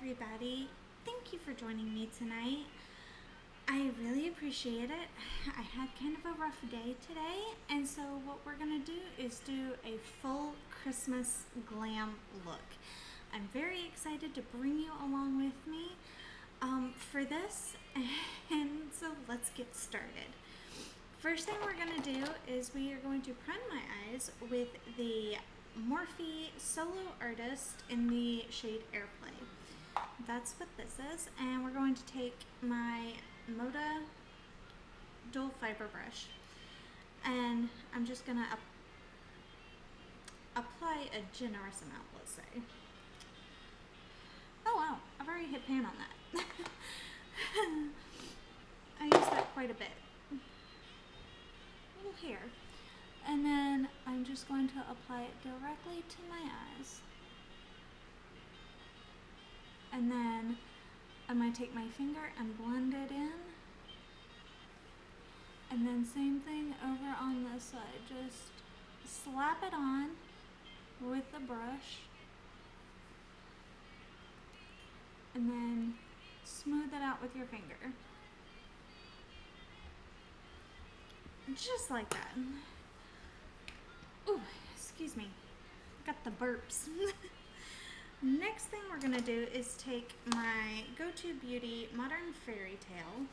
everybody. Thank you for joining me tonight. I really appreciate it. I had kind of a rough day today, and so what we're gonna do is do a full Christmas glam look. I'm very excited to bring you along with me for this, and so let's get started. First thing we're gonna do is we are going to prime my eyes with the Morphe Solo Artist in the shade Airplay. That's what this is, and we're going to take my Moda dual fiber brush, and I'm just gonna apply a generous amount, let's say. Oh wow, I've already hit pan on that. I use that quite a bit. A little hair. And then I'm just going to apply it directly to my eyes. And then I'm going to take my finger and blend it in. And then same thing over on this side. Just slap it on with the brush. And then smooth it out with your finger. Just like that. Ooh, excuse me. Got the burps. Next thing we're gonna do is take my Go-To Beauty Modern Fairy Tale.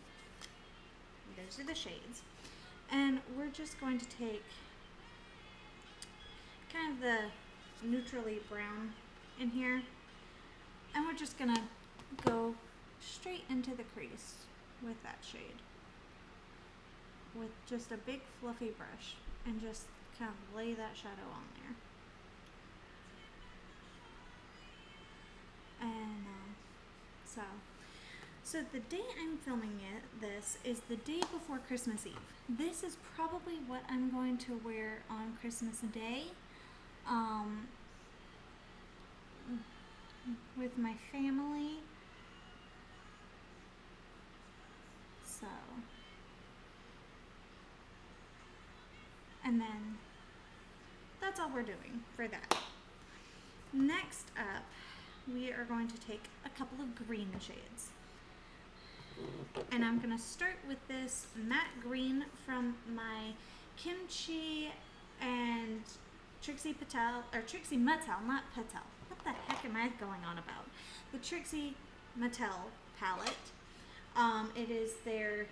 Those are the shades. And we're just going to take kind of the neutrally brown in here. And we're just gonna go straight into the crease with that shade. With just a big fluffy brush and just kind of lay that shadow on there. And so the day I'm filming this is the day before Christmas Eve. This is probably what I'm going to wear on Christmas Day, with my family. So, and then that's all we're doing for that. Next up, we are going to take a couple of green shades. And I'm going to start with this matte green from my Kimchi and Trixie Mattel, not Patel. What the heck am I going on about? The Trixie Mattel palette. It is their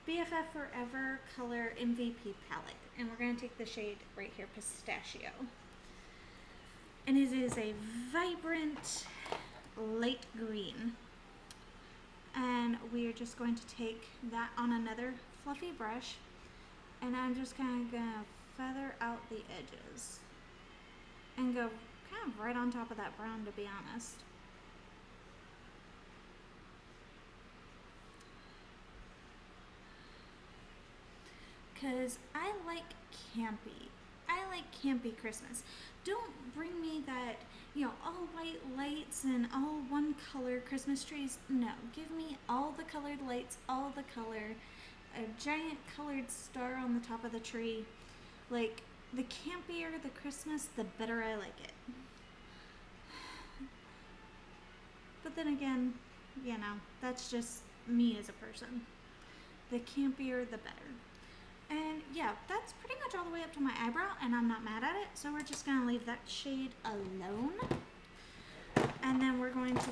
BFF Forever Color MVP palette. And we're going to take the shade right here, Pistachio. And it is a vibrant light green. And we are just going to take that on another fluffy brush. And I'm just kind of going to feather out the edges. And go kind of right on top of that brown, to be honest. Because I like campy. I like campy Christmas. Don't bring me that, all white lights and all one color Christmas trees. No, give me all the colored lights, all the color, a giant colored star on the top of the tree. Like, the campier the Christmas, the better I like it. But then again, that's just me as a person. The campier, the better. And yeah, that's pretty much all the way up to my eyebrow, and I'm not mad at it, so we're just going to leave that shade alone. And then we're going to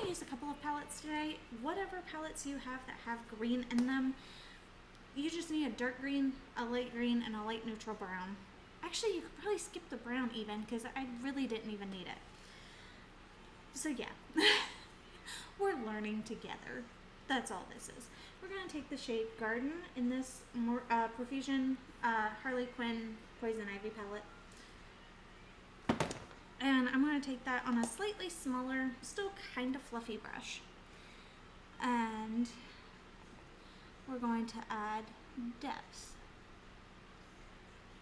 use a couple of palettes today. Whatever palettes you have that have green in them, you just need a dark green, a light green, and a light neutral brown. Actually, you could probably skip the brown even, because I really didn't even need it. So yeah, we're learning together. That's all this is. We're going to take the shade Garden in this Profusion Harley Quinn Poison Ivy palette. And I'm going to take that on a slightly smaller, still kind of fluffy brush. And we're going to add depth.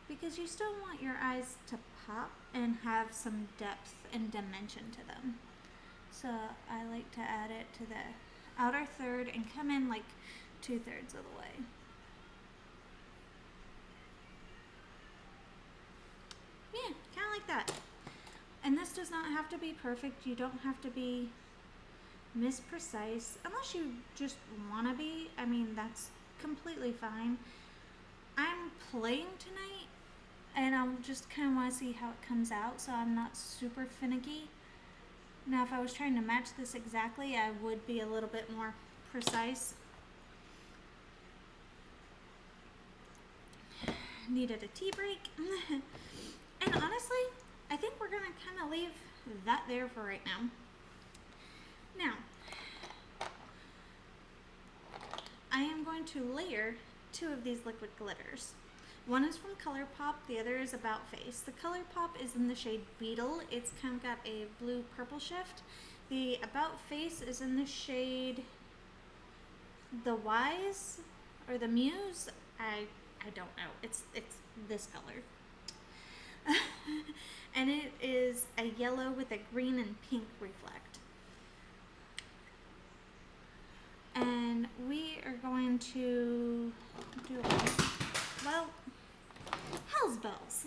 Because you still want your eyes to pop and have some depth and dimension to them. So I like to add it to the outer third and come in like 2/3 of the way. Yeah, kind of like that. And this does not have to be perfect. You don't have to be misprecise, unless you just want to be. I mean, that's completely fine. I'm playing tonight, and I'll just kind of want to see how it comes out, so I'm not super finicky. Now, if I was trying to match this exactly, I would be a little bit more precise. Needed a tea break. And honestly, I think we're going to kind of leave that there for right now. Now, I am going to layer 2 of these liquid glitters. One is from ColourPop, the other is About Face. The ColourPop is in the shade Beetle. It's kind of got a blue-purple shift. The About Face is in the shade The Wise or the Muse. I don't know. It's this color. And it is a yellow with a green and pink reflect. And we are going to do well, hell's bells.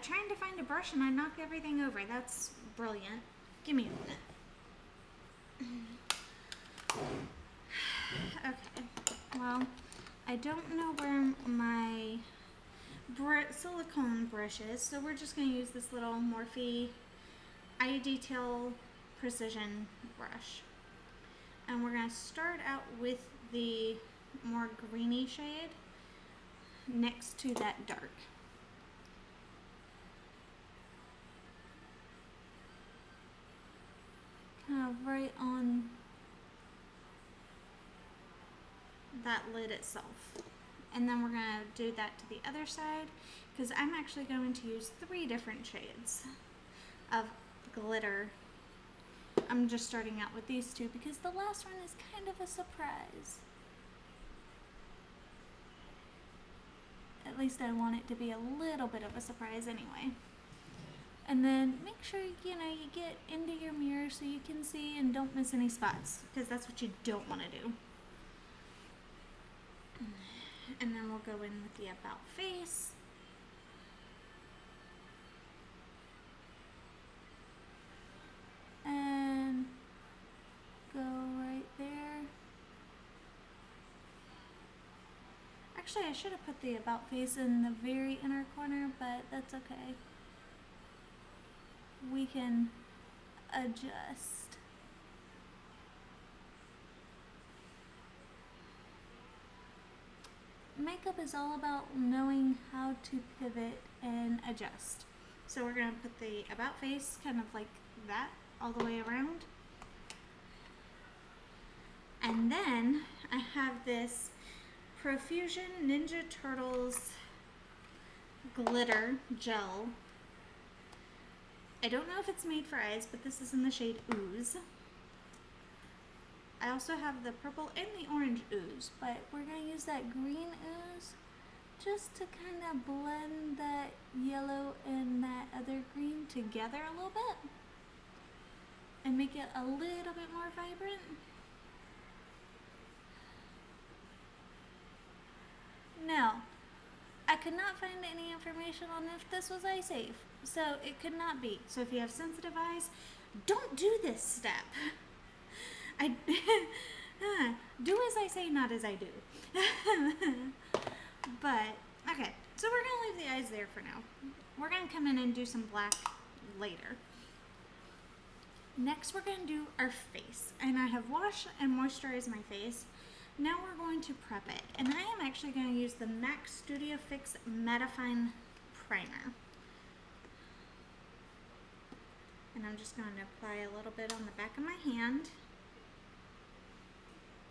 Trying to find a brush and I knock everything over. That's brilliant. Give me a minute. Okay, well, I don't know where my silicone brush is, so we're just going to use this little Morphe Eye Detail Precision brush. And we're going to start out with the more greeny shade next to that dark. Kind of right on that lid itself. And then we're going to do that to the other side, because I'm actually going to use 3 different shades of glitter. I'm just starting out with these 2 because the last one is kind of a surprise. At least I want it to be a little bit of a surprise anyway. And then make sure, you get into your mirror so you can see and don't miss any spots, because that's what you don't want to do. And then we'll go in with the About Face. And go right there. Actually, I should have put the About Face in the very inner corner, but that's okay. We can adjust. Makeup is all about knowing how to pivot and adjust. So we're going to put the About Face kind of like that all the way around. And then I have this Profusion Ninja Turtles glitter gel. I don't know if it's made for eyes, but this is in the shade Ooze. I also have the purple and the orange ooze, but we're going to use that green ooze just to kind of blend that yellow and that other green together a little bit and make it a little bit more vibrant. Now, I could not find any information on if this was eye safe, so it could not be. So if you have sensitive eyes, don't do this step. Do as I say, not as I do. But, okay, so we're going to leave the eyes there for now. We're going to come in and do some black later. Next, we're going to do our face. And I have washed and moisturized my face. Now we're going to prep it. And I am actually going to use the MAC Studio Fix Mattifying Primer. And I'm just going to apply a little bit on the back of my hand.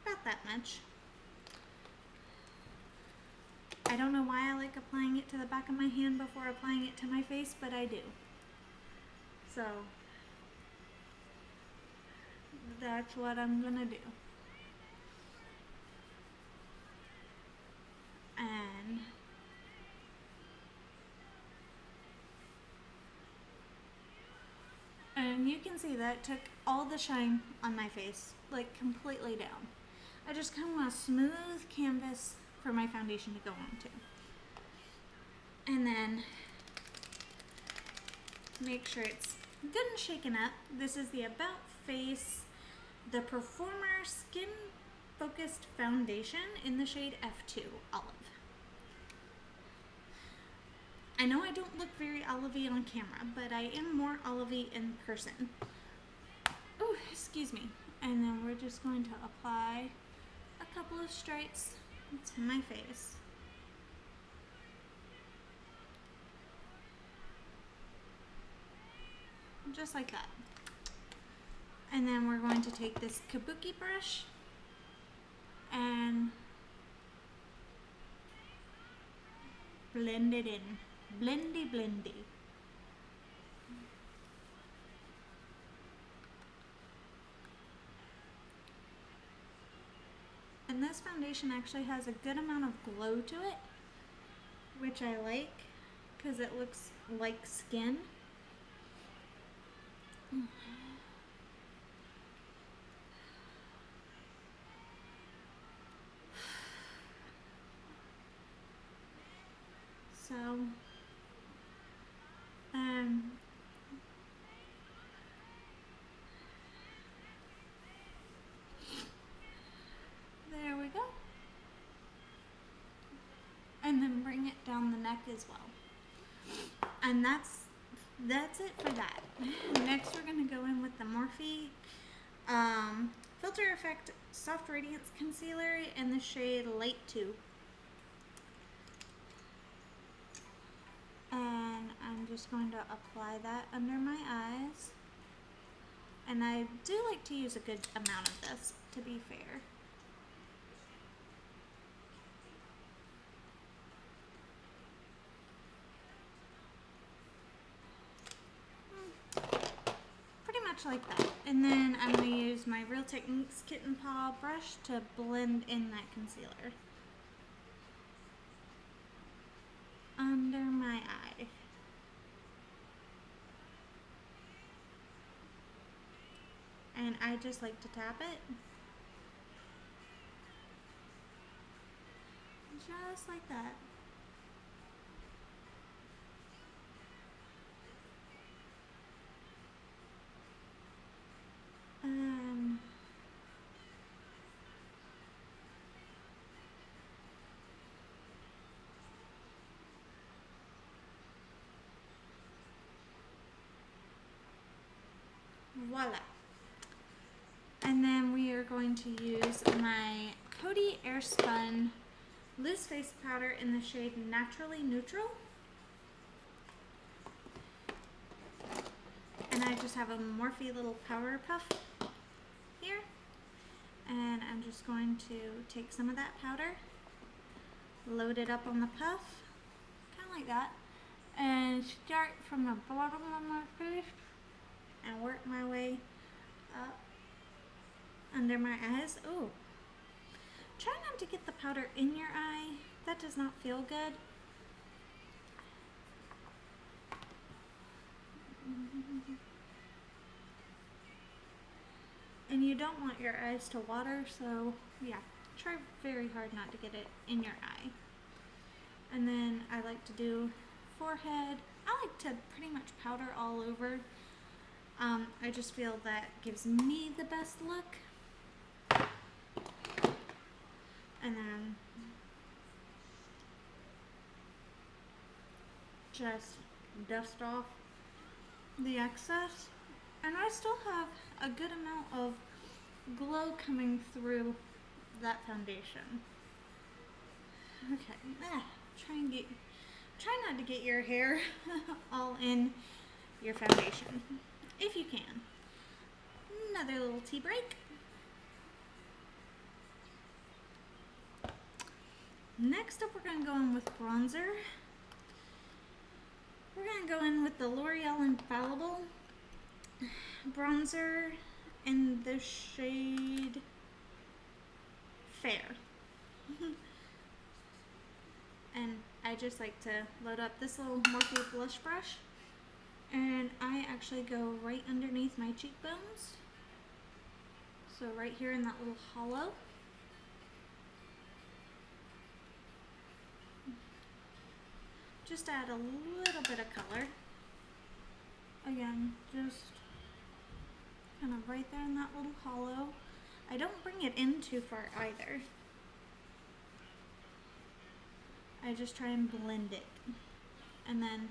About that much. I don't know why I like applying it to the back of my hand before applying it to my face, but I do. So that's what I'm gonna do. And you can see that took all the shine on my face, like completely down. I just kind of want a smooth canvas for my foundation to go onto. And then make sure it's Good and Shaken Up. This is the About Face, the Performer Skin Focused Foundation in the shade F2 Olive. I know I don't look very olivey on camera, but I am more olivey in person. Oh, excuse me. And then we're just going to apply a couple of stripes to my face. Just like that. And then we're going to take this kabuki brush and blend it in. Blendy, blendy. And this foundation actually has a good amount of glow to it, which I like because it looks like skin. So, there we go. And then bring it down the neck as well. And that's it for that. Next we're going to go in with the Morphe Filter Effect Soft Radiance Concealer in the shade Light 2. And I'm just going to apply that under my eyes. And I do like to use a good amount of this, to be fair. Pretty much like that. And then I'm going to use my Real Techniques Kitten Paw brush to blend in that concealer under my eye. And I just like to tap it. Just like that. Voila. And then we are going to use my Coty Airspun Loose Face Powder in the shade Naturally Neutral. And I just have a Morphe little powder puff here. And I'm just going to take some of that powder, load it up on the puff, kind of like that, and start from the bottom of my face and work my way up under my eyes. Ooh. Try not to get the powder in your eye. That does not feel good. And you don't want your eyes to water, so yeah, try very hard not to get it in your eye. And then I like to do forehead. I like to pretty much powder all over. I just feel that gives me the best look. And then just dust off the excess. And I still have a good amount of glow coming through that foundation. Okay, try not to get your hair all in your foundation, if you can. Another little tea break. Next up, we're going to go in with bronzer. We're going to go in with the L'Oreal Infallible bronzer in the shade Fair. And I just like to load up this little Morphe blush brush, and I actually go right underneath my cheekbones. So right here in that little hollow. Just add a little bit of color. again, just kind of right there in that little hollow. I don't bring it in too far either. I just try and blend it. And then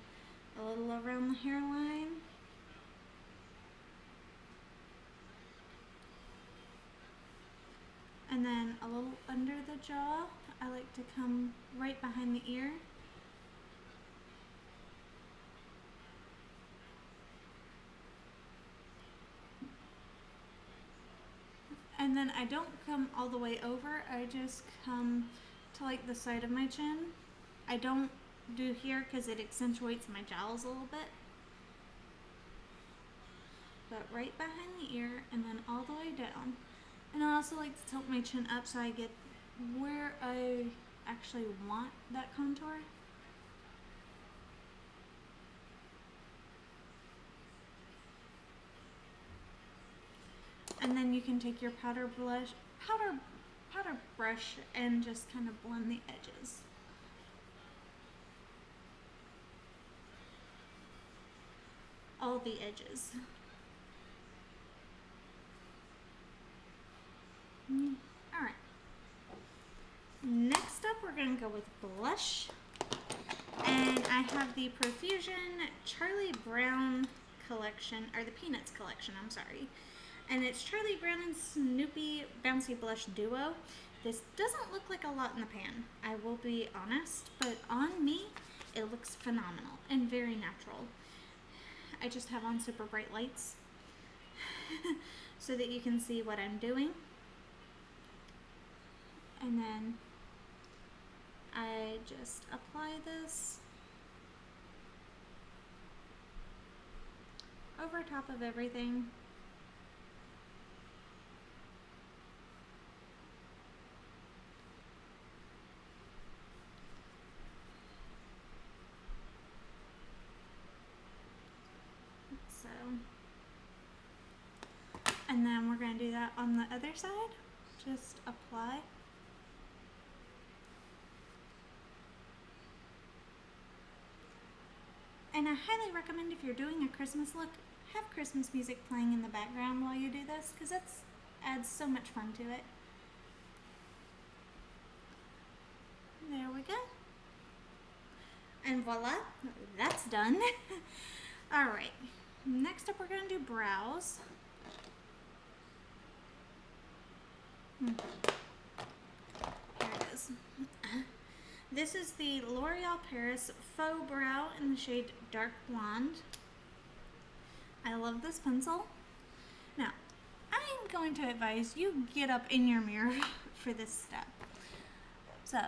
a little around the hairline. And then a little under the jaw. I like to come right behind the ear. And then I don't come all the way over, I just come to like the side of my chin. I don't do here because it accentuates my jowls a little bit. But right behind the ear and then all the way down. And I also like to tilt my chin up so I get where I actually want that contour. And then you can take your powder brush and just kind of blend the edges. All the edges. Alright. Next up we're going to go with blush. And I have the Profusion Charlie Brown collection, or the Peanuts collection, I'm sorry. And it's Charlie Brown and Snoopy Bouncy Blush Duo. This doesn't look like a lot in the pan, I will be honest, but on me, it looks phenomenal and very natural. I just have on super bright lights so that you can see what I'm doing. And then I just apply this over top of everything. So, and then we're going to do that on the other side. Just apply. And I highly recommend, if you're doing a Christmas look, have Christmas music playing in the background while you do this, because that adds so much fun to it. There we go. And voila, that's done. Alright, next up we're going to do brows. Here it is. This is the L'Oreal Paris Faux Brow in the shade Dark Blonde. I love this pencil. Now, I'm going to advise you get up in your mirror for this step. So,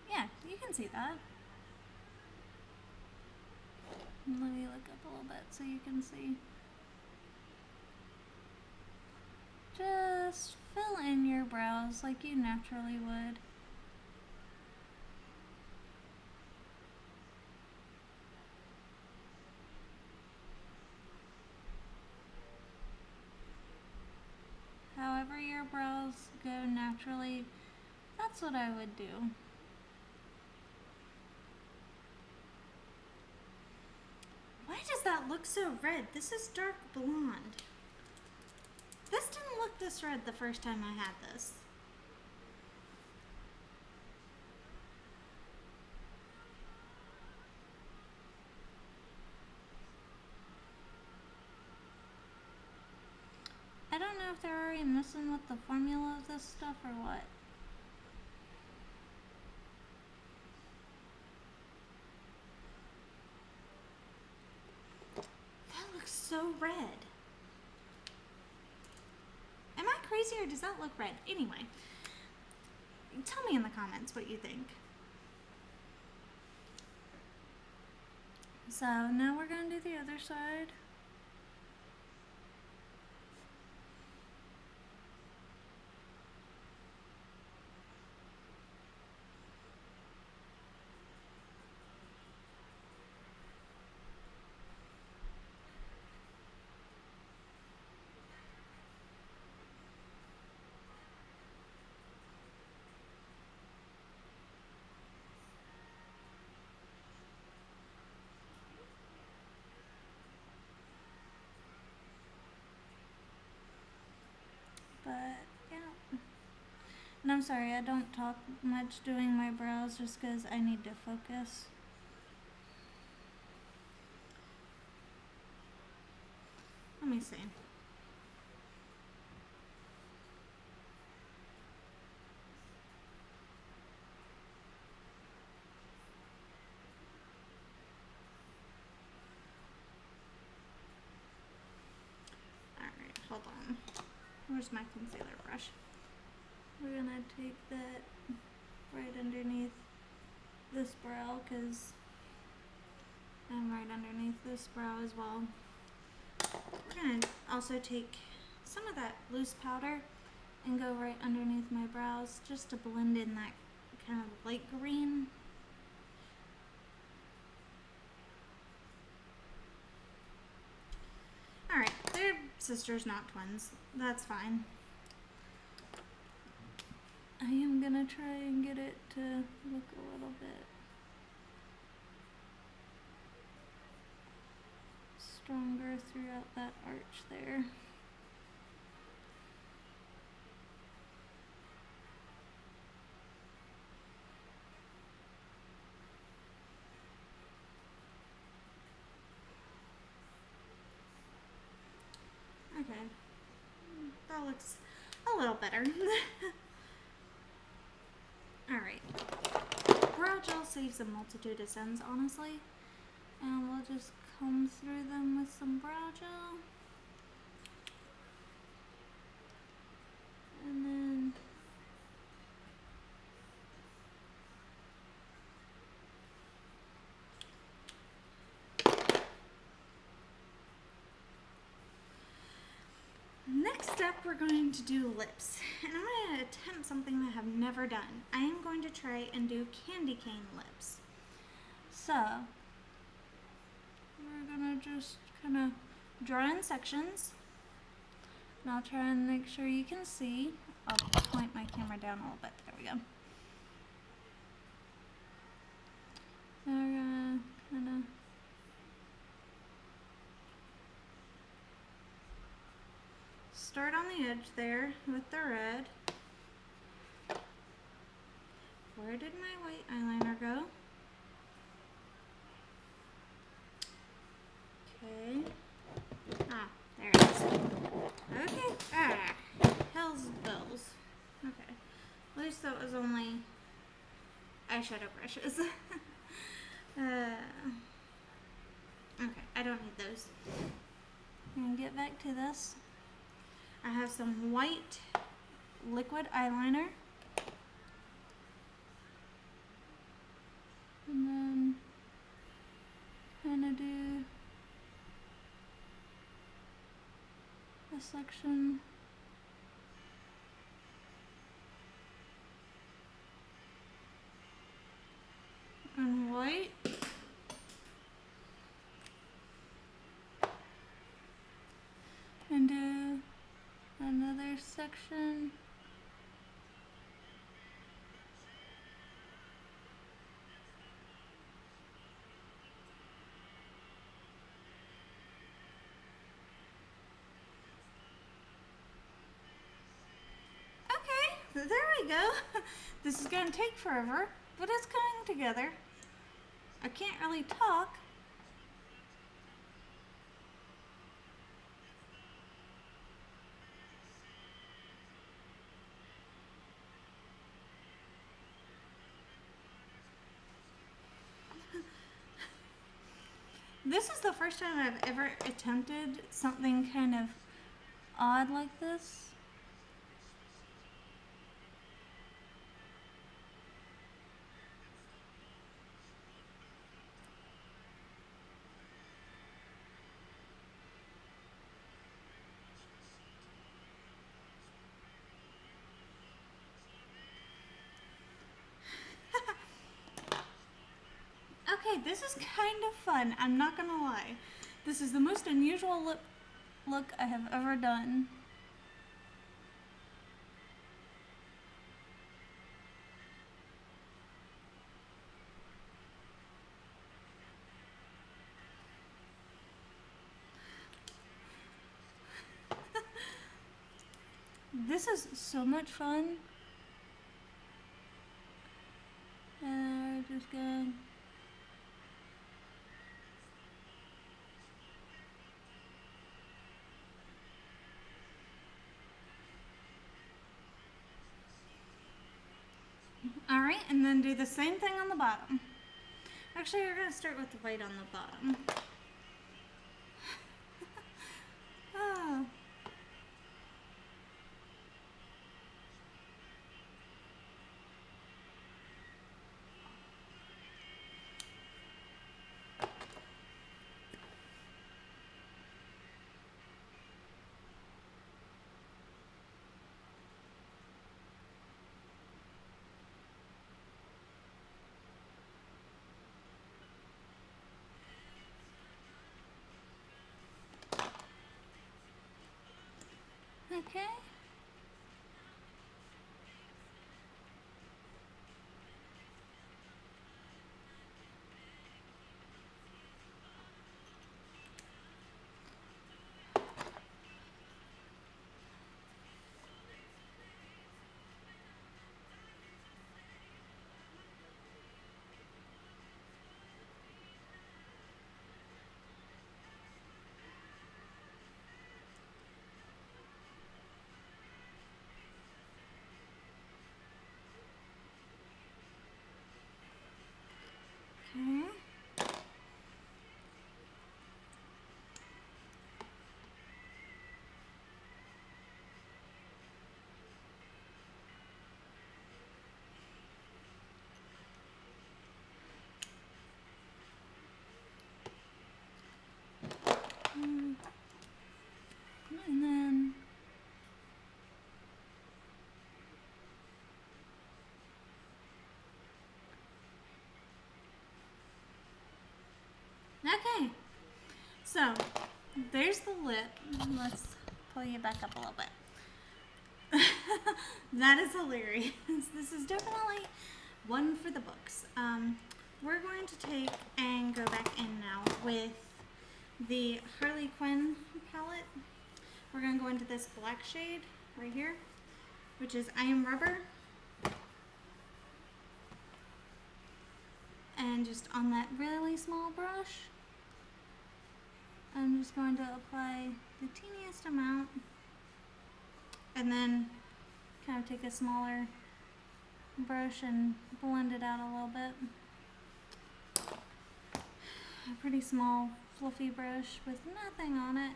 yeah, you can see that. Let me look up a little bit so you can see. Just fill in your brows like you naturally would. However your brows go naturally, that's what I would do. Why does that look so red? This is dark blonde. This didn't look this red the first time I had this. I don't know if they're already messing with the formula of this stuff or what. That looks so red. Am I crazy or does that look red? Anyway, tell me in the comments what you think. So now we're going to do the other side. I'm sorry, I don't talk much doing my brows just because I need to focus. Let me see. Alright, hold on. Where's my concealer brush? We're gonna take that right underneath this brow, and right underneath this brow as well. We're gonna also take some of that loose powder and go right underneath my brows just to blend in that kind of light green. Alright, they're sisters, not twins. That's fine. I am gonna try and get it to look a little bit stronger throughout that arch there. Okay, that looks a little better. Alright, brow gel saves a multitude of sins, honestly, and we'll just comb through them with some brow gel. And then next up, we're going to do lips, and I'm going to attempt something that I have never done. I am going to try and do candy cane lips. So, we're going to just kind of draw in sections, and I'll try and make sure you can see. I'll point my camera down a little bit. There we go. Now we're going to kind of start on the edge there with the red. Where did my white eyeliner go? Okay. Ah, there it is. Okay. Ah, hell's bells. Okay. At least that was only eyeshadow brushes. Okay, I don't need those. I'm gonna get back to this. I have some white liquid eyeliner. And then kind of do a section in white. And do another section there we go. This is going to take forever, but it's coming together. I can't really talk. This is the first time I've ever attempted something kind of odd like this. Okay, this is kind of fun. I'm not gonna lie. This is the most unusual lip look I have ever done. This is so much fun. is good. All right, and then do the same thing on the bottom. Actually, we're going to start with the white on the bottom. Oh. Okay. Okay. And then okay. So there's the lip. Let's pull you back up a little bit. That is hilarious. This is definitely one for the books. We're going to take and go back in now with the Harley Quinn palette. We're going to go into this black shade right here, which is I Am Rubber. And just on that really small brush, I'm just going to apply the teeniest amount, and then kind of take a smaller brush and blend it out a little bit. A pretty small fluffy brush with nothing on it,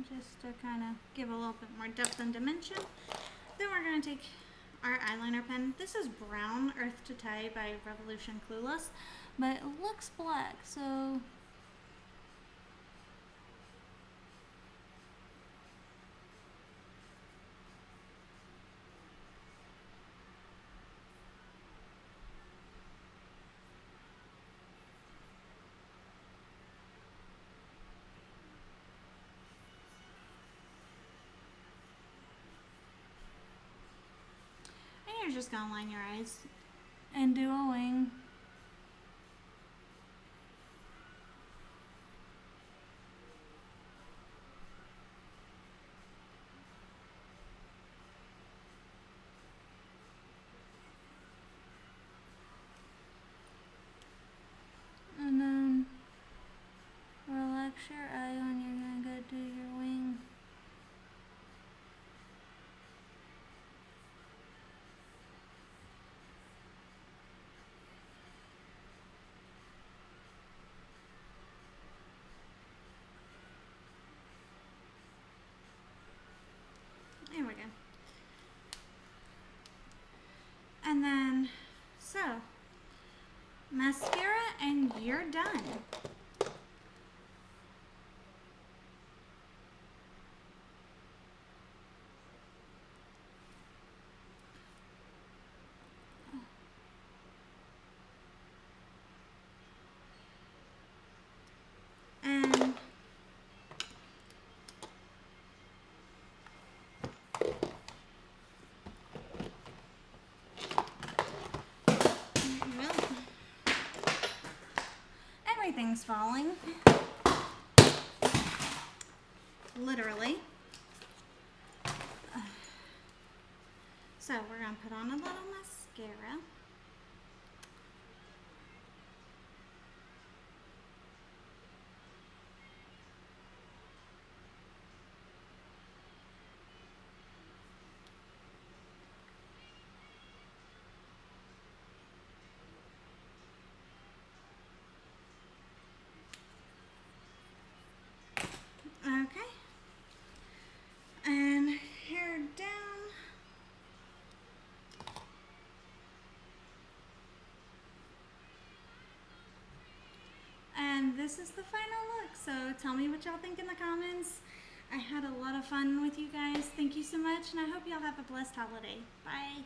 just to kind of give a little bit more depth and dimension. Then we're going to take our eyeliner pen. This is Brown Earth to Tie by Revolution Clueless, but it looks black, so and you're just gonna line your eyes and do a wing. And then relax your eye when you're gonna go do your wing. There we go. And then, so, mascara and you're done. And everything's falling. Literally. So we're going to put on a little mascara. this is the final look. So tell me what y'all think in the comments. I had a lot of fun with you guys. Thank you so much, and I hope y'all have a blessed holiday. Bye.